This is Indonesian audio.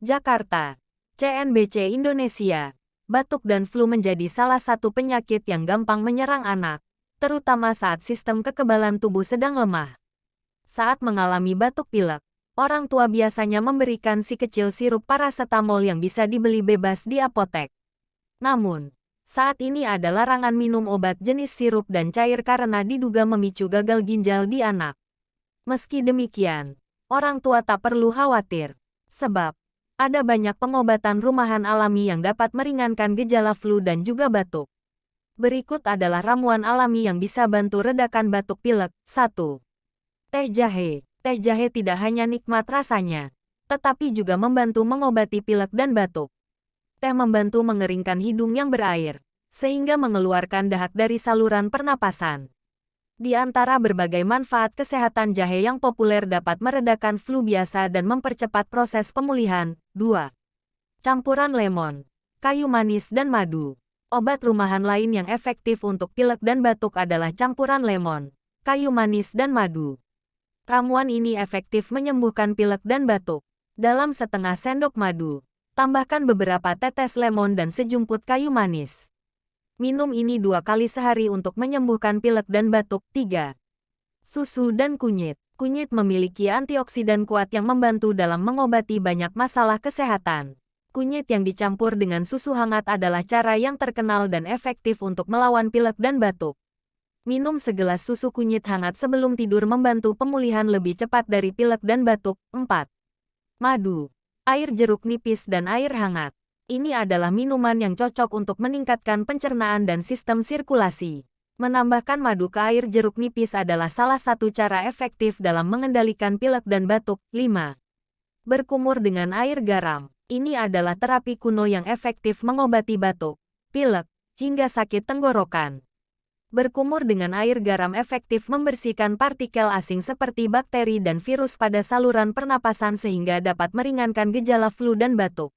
Jakarta, CNBC Indonesia. Batuk dan flu menjadi salah satu penyakit yang gampang menyerang anak, terutama saat sistem kekebalan tubuh sedang lemah. Saat mengalami batuk pilek, orang tua biasanya memberikan si kecil sirup parasetamol yang bisa dibeli bebas di apotek. Namun, saat ini ada larangan minum obat jenis sirup dan cair karena diduga memicu gagal ginjal di anak. Meski demikian, orang tua tak perlu khawatir, sebab ada banyak pengobatan rumahan alami yang dapat meringankan gejala flu dan juga batuk. Berikut adalah ramuan alami yang bisa bantu redakan batuk pilek. 1. Teh jahe. Teh jahe tidak hanya nikmat rasanya, tetapi juga membantu mengobati pilek dan batuk. Teh membantu mengeringkan hidung yang berair, sehingga mengeluarkan dahak dari saluran pernapasan. Di antara berbagai manfaat kesehatan jahe yang populer dapat meredakan flu biasa dan mempercepat proses pemulihan. 2. Campuran lemon, kayu manis dan madu. Obat rumahan lain yang efektif untuk pilek dan batuk adalah campuran lemon, kayu manis dan madu. Ramuan ini efektif menyembuhkan pilek dan batuk. Dalam setengah sendok madu, tambahkan beberapa tetes lemon dan sejumput kayu manis. Minum ini 2 kali sehari untuk menyembuhkan pilek dan batuk. 3. Susu dan kunyit. Kunyit memiliki antioksidan kuat yang membantu dalam mengobati banyak masalah kesehatan. Kunyit yang dicampur dengan susu hangat adalah cara yang terkenal dan efektif untuk melawan pilek dan batuk. Minum segelas susu kunyit hangat sebelum tidur membantu pemulihan lebih cepat dari pilek dan batuk. 4. Madu, air jeruk nipis dan air hangat. Ini adalah minuman yang cocok untuk meningkatkan pencernaan dan sistem sirkulasi. Menambahkan madu ke air jeruk nipis adalah salah satu cara efektif dalam mengendalikan pilek dan batuk. 5. Berkumur dengan air garam. Ini adalah terapi kuno yang efektif mengobati batuk, pilek, hingga sakit tenggorokan. Berkumur dengan air garam efektif membersihkan partikel asing seperti bakteri dan virus pada saluran pernapasan sehingga dapat meringankan gejala flu dan batuk.